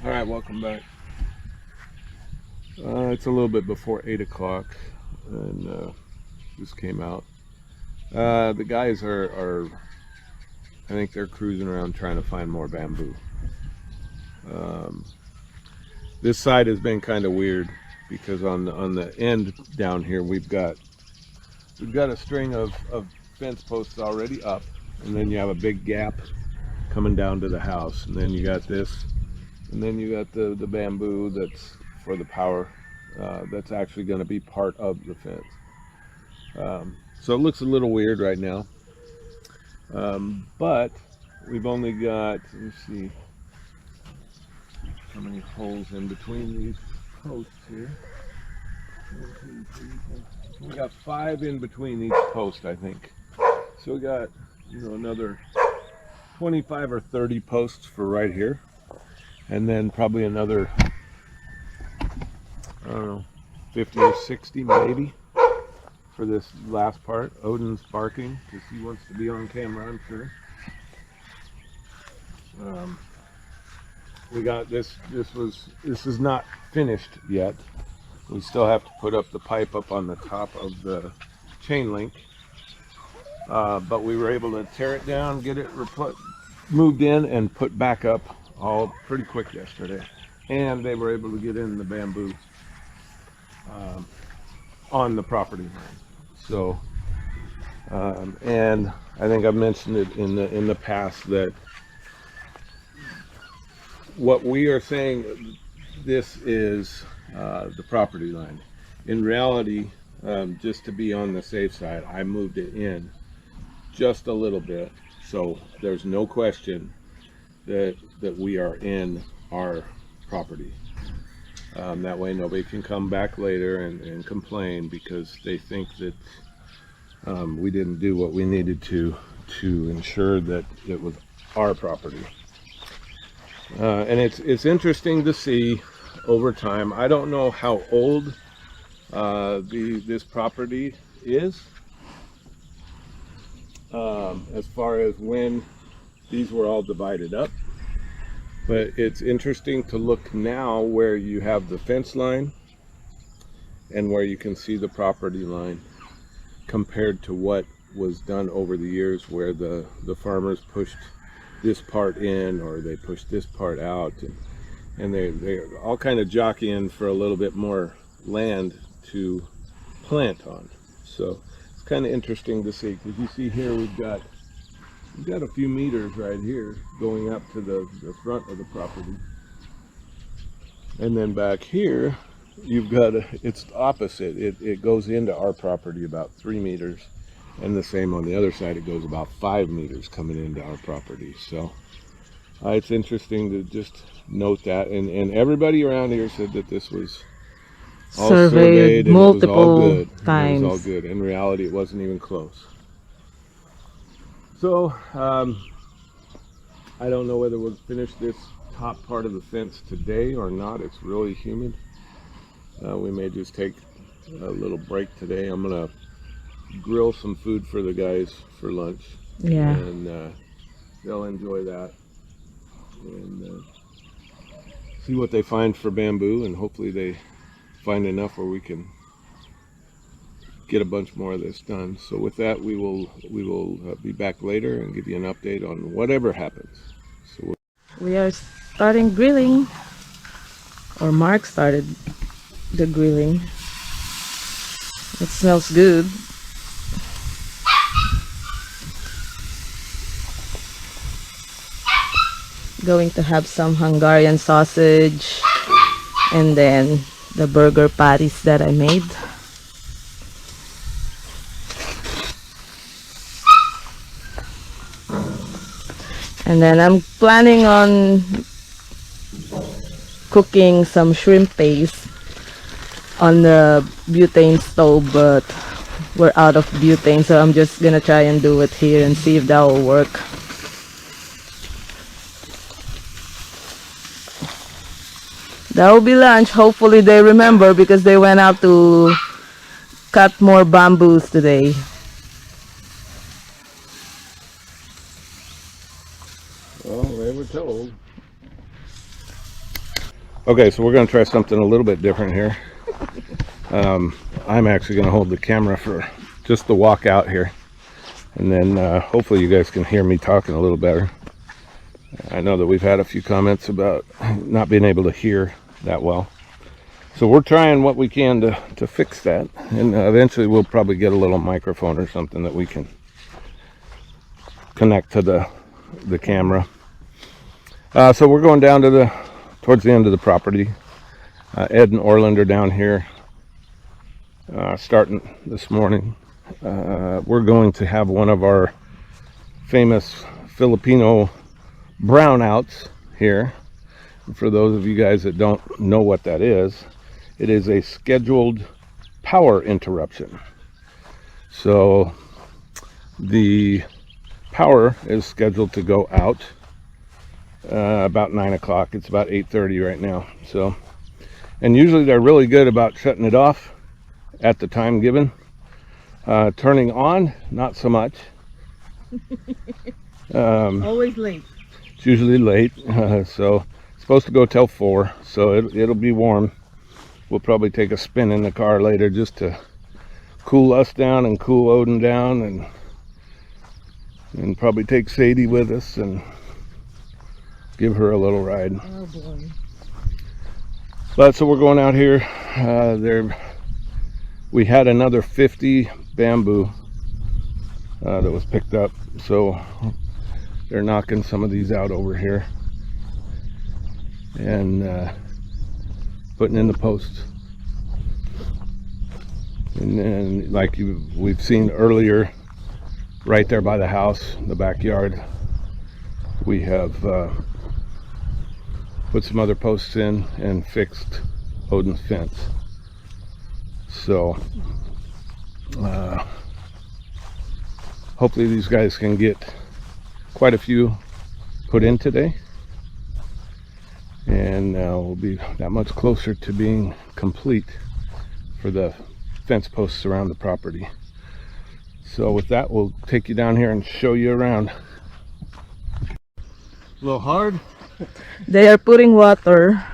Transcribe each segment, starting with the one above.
All right, welcome back. It's a little bit before 8 o'clock, and just came out. The guys I think they're cruising around trying to find more bamboo. Um, this side has been kind of weird because on the end down here we've got a string of fence posts already up, and then you have a big gap coming down to the house, and then you got this, and then you got the bamboo that's for the power. That's actually going to be part of the fence. So it looks a little weird right now, but we've only got, let's see how many holes in between these posts here. 1, 2, 3, 4. We got 5 in between each post, I think. So we got, another 25 or 30 posts for right here, and then probably another, I don't know, 50 or 60 maybe for this last part. Odin's barking because he wants to be on camera, I'm sure. We got this. This is not finished yet. We still have to put up the pipe up on the top of the chain link. But we were able to tear it down, get it moved in, and put back up all pretty quick yesterday. And they were able to get in the bamboo on the property line. So, and I think I've mentioned it in the past that what we are saying, this is the property line. In reality, just to be on the safe side, I moved it in just a little bit, so there's no question that we are in our property. That way nobody can come back later and complain because they think that we didn't do what we needed to ensure that it was our property. And it's interesting to see over time. I don't know how old this property is, as far as when these were all divided up, but it's interesting to look now where you have the fence line and where you can see the property line compared to what was done over the years, where the farmers pushed this part in or they pushed this part out, and they're all kind of jockeying for a little bit more land to plant on. So it's kind of interesting to see, because you see here we've got a few meters right here going up to the front of the property, and then back here you've got it's opposite. It goes into our property about 3 meters, and the same on the other side. It goes about 5 meters coming into our property. So it's interesting to just note that, and everybody around here said that this was all surveyed and it was all good. Times. It was all good. In reality, it wasn't even close. So I don't know whether we'll finish this top part of the fence today or not. It's really humid. We may just take a little break today. I'm gonna grill some food for the guys for lunch. Yeah. And they'll enjoy that, and see what they find for bamboo, and hopefully they find enough where we can get a bunch more of this done. So with that, we will be back later and give you an update on whatever happens. So We are starting grilling, or Mark started the grilling. It smells good. Going to have some Hungarian sausage and then the burger patties that I made. And then I'm planning on cooking some shrimp paste on the butane stove, but we're out of butane, so I'm just gonna try and do it here and see if that will work. That will be lunch. Hopefully they remember, because they went out to cut more bamboos today. well, they were told. Okay, so we're going to try something a little bit different here. I'm actually going to hold the camera for just the walk out here, and then hopefully you guys can hear me talking a little better. I know that we've had a few comments about not being able to hear that well, so we're trying what we can to fix that, and eventually we'll probably get a little microphone or something that we can connect to the camera. So we're going down to towards the end of the property. Ed and Orland are down here starting this morning. We're going to have one of our famous Filipino brownouts here. For those of you guys that don't know what that is, it is a scheduled power interruption. So the power is scheduled to go out about 9 o'clock. It's about 8:30 right now. So, and usually they're really good about shutting it off at the time given. Turning on, not so much. Always late. It's usually late, so it's supposed to go till 4, so it'll be warm. We'll probably take a spin in the car later just to cool us down and cool Odin down, and probably take Sadie with us and give her a little ride. Oh boy. But so we're going out here. We had another 50 bamboo that was picked up, so they're knocking some of these out over here and putting in the posts. And then, like we've seen earlier, right there by the house, the backyard, we have put some other posts in and fixed Odin's fence. So hopefully these guys can get quite a few put in today, and we'll be that much closer to being complete for the fence posts around the property. So with that, we'll take you down here and show you around. A little hard. They are putting water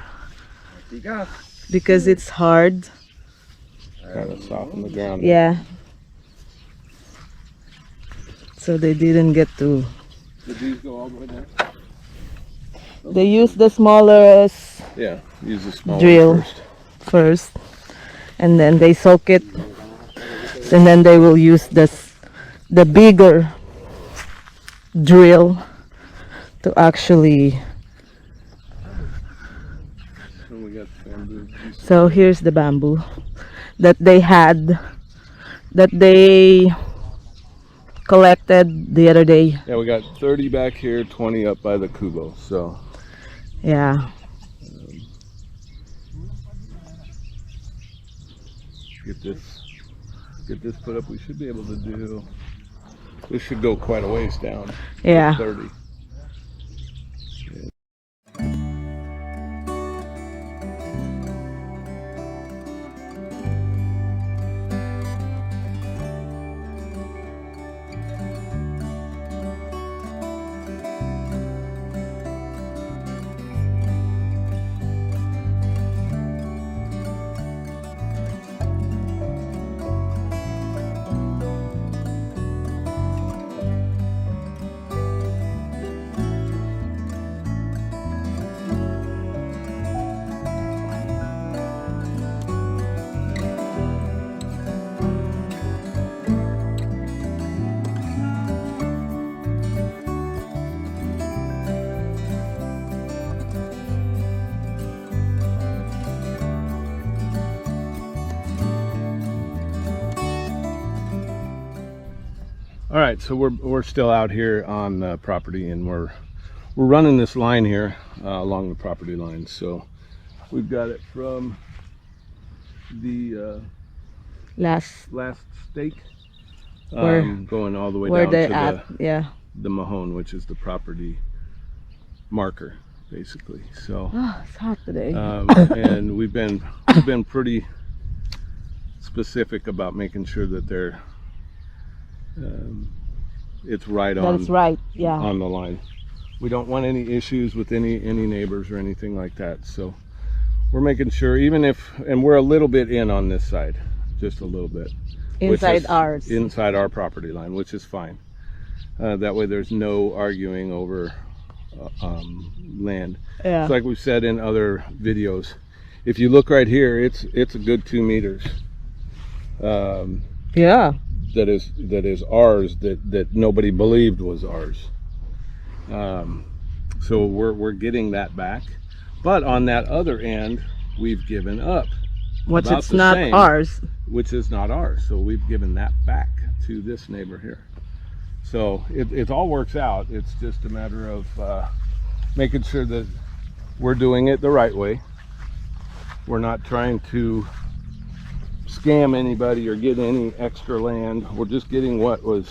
because it's hard. Kind of soften the ground. Yeah. So they didn't get to. Did these go all the way down? They use the smallest Yeah, use the small drill one first, and then they soak it, and then they will use the bigger drill to actually. And we got bamboo. So here's the bamboo that they collected the other day. Yeah, we got 30 back here, 20 up by the Kubo. So Yeah. get this put up. We should be able to do. This should go quite a ways down. Yeah. 30. All right, so we're still out here on the property, and we're running this line here along the property line. So we've got it from the Last stake Where- going all the way where down they're to at. Yeah. the Mahone, which is the property marker, basically. So Oh, it's hot today. and we've been pretty specific about making sure that they're it's right on. That's right. Yeah. On the line. We don't want any issues with any neighbors or anything like that. So we're making sure, even if, and we're a little bit in on this side, just a little bit. Inside ours. Inside our property line, which is fine. That way there's no arguing over land. Yeah. It's like we've said in other videos. If you look right here, it's a good 2 meters. Yeah. That is ours, that nobody believed was ours. So we're getting that back. But on that other end, we've given up. Which about it's the not same, ours. Which is not ours. So we've given that back to this neighbor here. So it all works out. It's just a matter of making sure that we're doing it the right way. We're not trying to scam anybody or get any extra land. We're just getting what was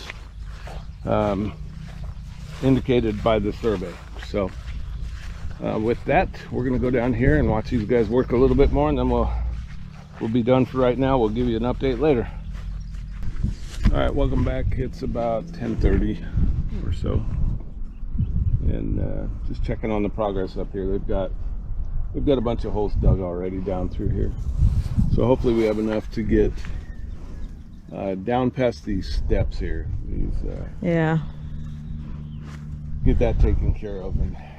indicated by the survey. So with that, we're going to go down here and watch these guys work a little bit more, and then we'll be done for right now. We'll give you an update later. All right, welcome back. It's about 10:30 or so, and just checking on the progress up here. We've got a bunch of holes dug already down through here, so hopefully we have enough to get down past these steps here. These Yeah. get that taken care of,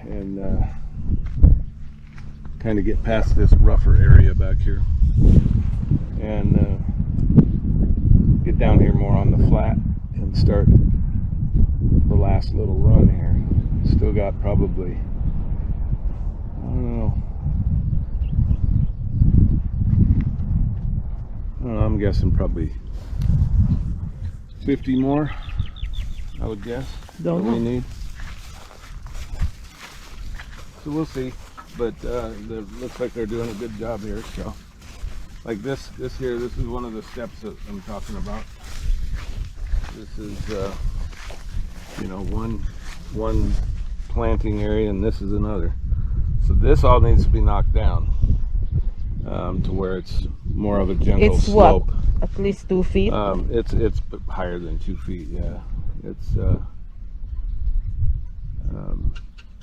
and kind of get past this rougher area back here, and get down here more on the flat and start the last little run here. Still got probably, I don't know, I'm guessing probably 50 more, I would guess. Don't know. We need. So we'll see, but looks like they're doing a good job here. So, like this here, this is one of the steps that I'm talking about. This is, you know, one planting area, and this is another. So this all needs to be knocked down to where it's more of a gentle slope. What? At least 2 feet. It's higher than 2 feet. Yeah, it's.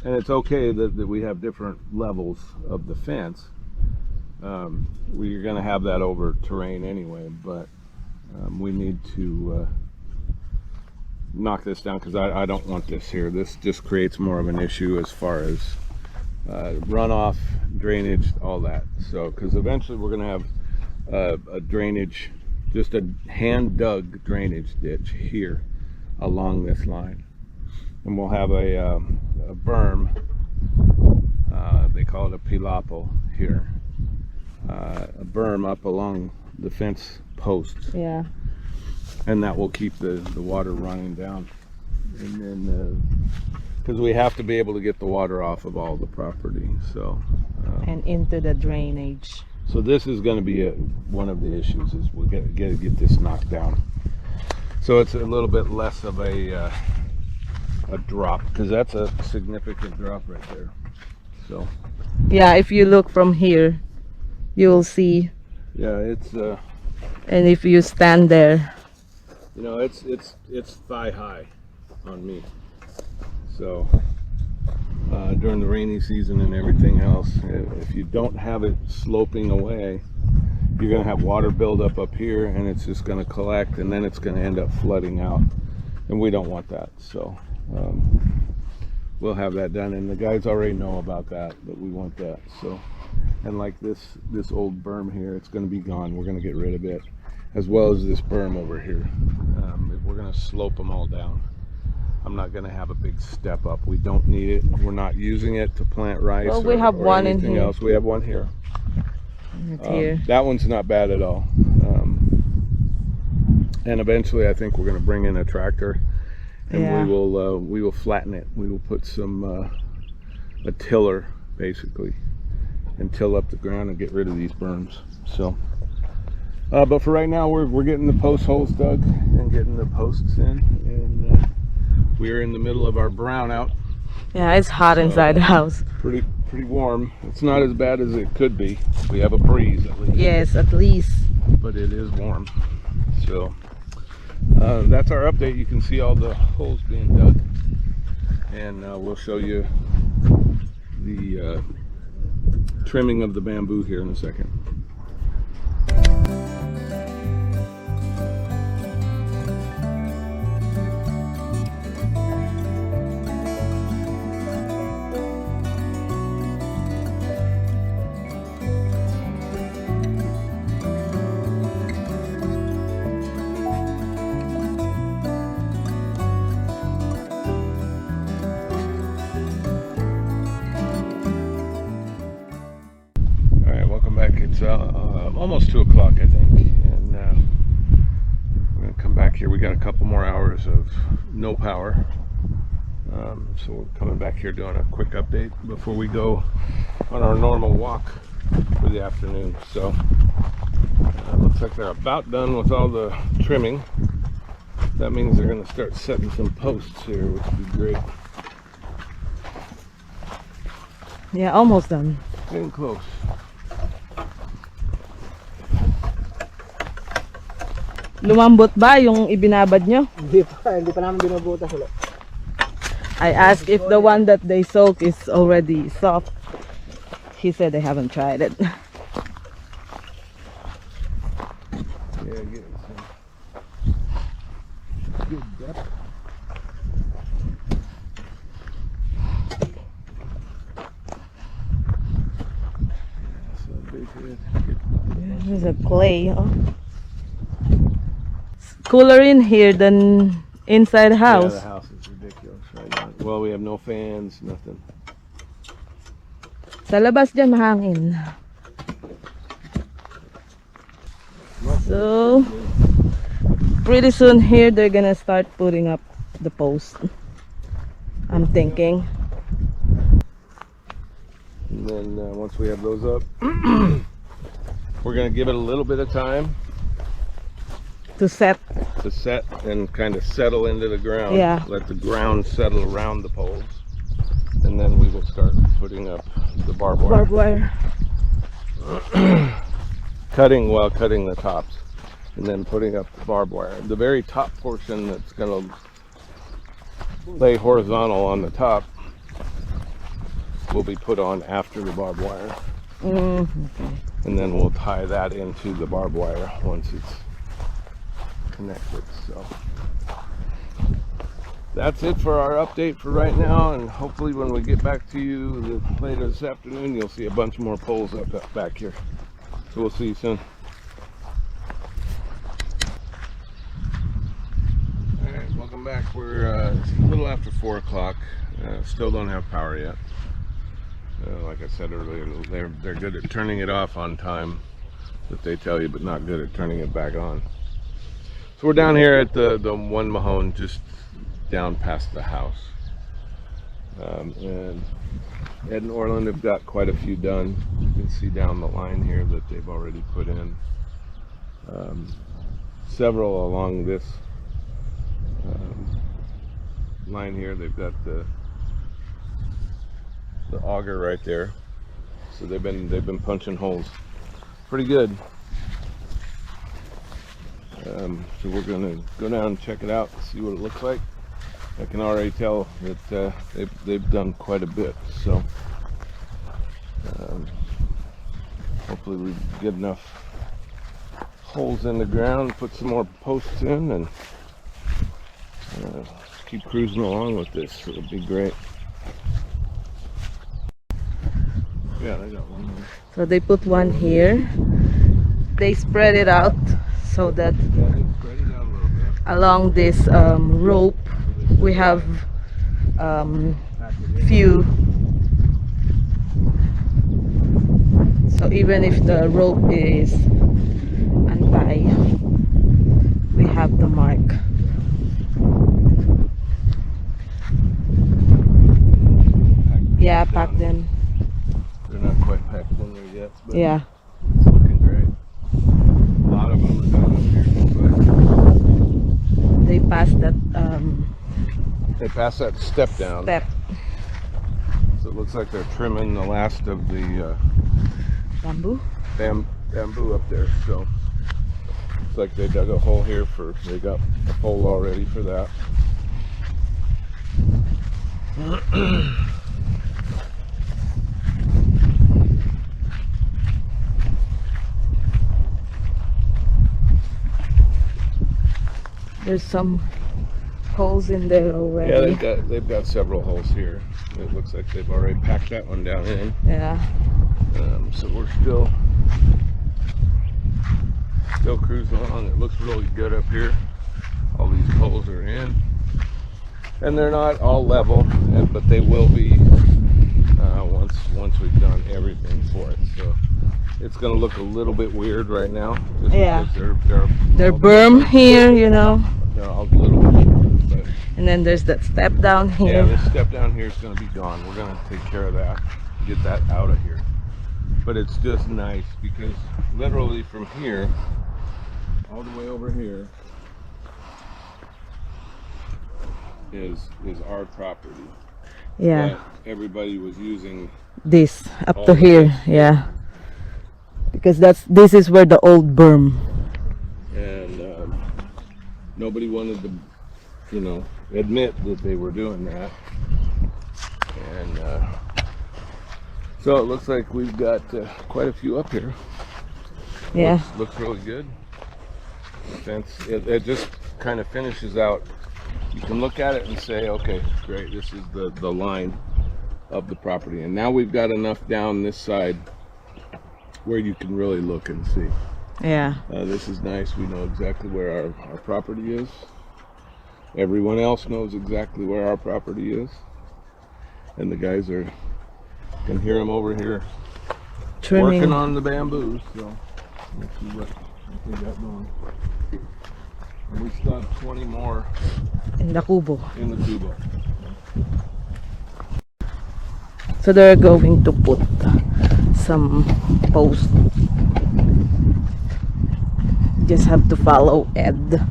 And it's okay that we have different levels of the fence. We're going to have that over terrain anyway, but we need to knock this down, because I don't want this here. This just creates more of an issue as far as runoff, drainage, all that. So, because eventually we're going to have a drainage, just a hand dug drainage ditch here along this line. And we'll have a berm, they call it a pilapo here, a berm up along the fence posts. Yeah. And that will keep the water running down. And then, because we have to be able to get the water off of all the property, so. And into the drainage. So this is going to be one of the issues, is we'll get this knocked down. So it's a little bit less of a drop, because that's a significant drop right there. So Yeah, if you look from here, you'll see. yeah, it's And if you stand there, you know, it's thigh high on me. So during the rainy season and everything else, if you don't have it sloping away, you're going to have water build up here, and it's just going to collect, and then it's going to end up flooding out, and we don't want that. So we'll have that done, and the guys already know about that we want that. So, and like this old berm here, it's going to be gone. We're going to get rid of it, as well as this berm over here. We're going to slope them all down. I'm not going to have a big step up. We don't need it. We're not using it to plant rice. Well, we have or one in anything here. else. We have one here. here. That one's not bad at all. And eventually, I think we're going to bring in a tractor, and Yeah. we will flatten it. We will put some a tiller basically, and till up the ground and get rid of these berms. So, but for right now, we're getting the post holes dug and getting the posts in, and we're in the middle of our brownout. Yeah, it's hot inside the house. Pretty warm. It's not as bad as it could be. We have a breeze at least. Yes, at least. But it is warm. So that's our update. You can see all the holes being dug, and we'll show you the trimming of the bamboo here in a second. It's almost 2 o'clock, I think, and we're going to come back here. We got a couple more hours of no power, so we're coming back here doing a quick update before we go on our normal walk for the afternoon. So looks like they're about done with all the trimming. That means they're going to start setting some posts here, which would be great. Yeah, almost done. Getting close. Lumambot ba yung ibinabad nyo? Hindi pa namin binubutas ulit. I asked if the one that they soak is already soft. He said they haven't tried it. Yeah, get some good depth. So big head. There's a clay. Oh. Cooler in here than inside the house. Yeah, the house is ridiculous right now. Well, we have no fans, nothing. Sa labas dyan mahangin. So, pretty soon here they're gonna start putting up the post. I'm thinking. And then once we have those up, we're gonna give it a little bit of time To set. and kind of settle into the ground. Yeah. Let the ground settle around the poles, and then we will start putting up the barbed wire. Barbed wire. Cutting while cutting the tops, and then putting up the barbed wire. The very top portion that's going to lay horizontal on the top will be put on after the barbed wire, Okay. and then we'll tie that into the barbed wire once it's connected. So that's it for our update for right now, and hopefully when we get back to you later this afternoon, you'll see a bunch more poles up back here. So we'll see you soon. Alright, welcome back. We're it's a little after 4 o'clock. Still don't have power yet. Like I said earlier, they're good at turning it off on time that they tell you, but not good at turning it back on. So we're down here at the one Mahone, just down past the house. And Ed and Orland have got quite a few done. You can see down the line here that they've already put in several along this line here. They've got the auger right there, so they've been punching holes pretty good. So we're gonna go down and check it out, see what it looks like. I can already tell that they've done quite a bit, so hopefully we get enough holes in the ground, put some more posts in, and keep cruising along with this. It'll be great. Yeah, they got one more. So they put one here. They spread it out so that Yeah, they spread it out a little bit. along this rope we have few. So even if the rope is untied, we have the mark. Yeah, pack them. They're not quite packed in there yet, but Yeah. it's looking great. A lot of them are done up here, They passed that but they pass that step down. step. So it looks like they're trimming the last of the Bamboo. bamboo up there. So it's like they dug a hole here they got a hole already for that. There's some holes in there Yeah, already. they've got several holes here. It looks like they've already packed that one down in. Yeah. So we're still cruising along. It looks really good up here. All these holes are in, and they're not all level, but they will be once we've done everything for it. So it's going to look a little bit weird right now, just Yeah. because They're berm here, you know, they're all a little bit short, but and then there's that step down yeah, here. this step down here is going to be gone. We're going to take care of that, get that out of here. But it's just nice because literally from here all the way over here is our property. Yeah. But everybody was using This up all to of here. this. Yeah. Because this is where the old berm. And nobody wanted to, you know, admit that they were doing that. And so it looks like we've got quite a few up here. Yeah. Looks really good. The fence, it just kind of finishes out. You can look at it and say, okay, great, this is the line of the property. And now we've got enough down this side where you can really look and see. Yeah. This is nice. We know exactly where our property is. Everyone else knows exactly where our property is. And the guys can hear them over here Trimming. working on the bamboos. So let's see what they got going. And we still have 20 more In the kubo. in the tubo. So they're going to put some posts. Just have to follow Ed.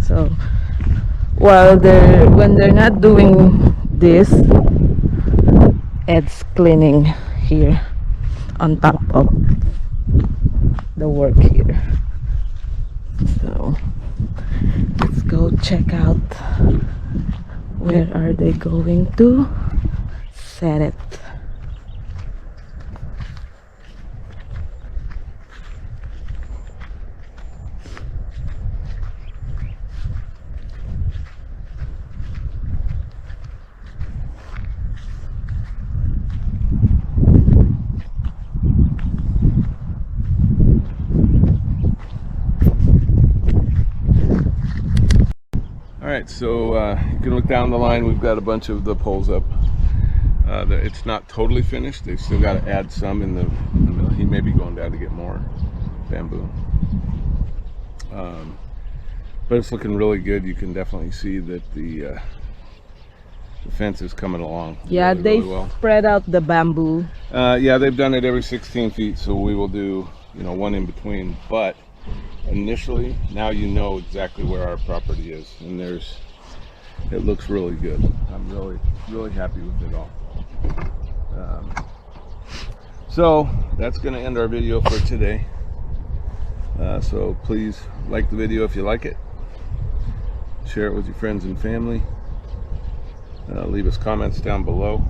So when they're not doing this, Ed's cleaning here on top of the work here. So let's go check out where are they going to set it. Alright, so you can look down the line. We've got a bunch of the poles up. It's not totally finished. They've still got to add some in the middle. He may be going down to get more bamboo. But it's looking really good. You can definitely see that the fence is coming along. Yeah, really, they really well. spread out the bamboo. Yeah, they've done it every 16 feet, so we will do, you know, one in between. But initially, now you know exactly where our property is, and it looks really good. I'm really happy with it all. So that's going to end our video for today. So please like the video if you like it. Share it with your friends and family. Leave us comments down below.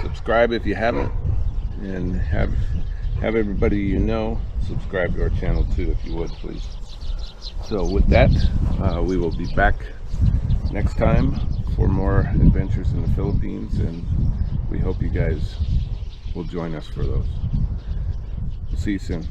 Subscribe if you haven't, and have everybody you know subscribe to our channel too, if you would, please. So with that, we will be back next time for more adventures in the Philippines, and we hope you guys will join us for those. We'll see you soon.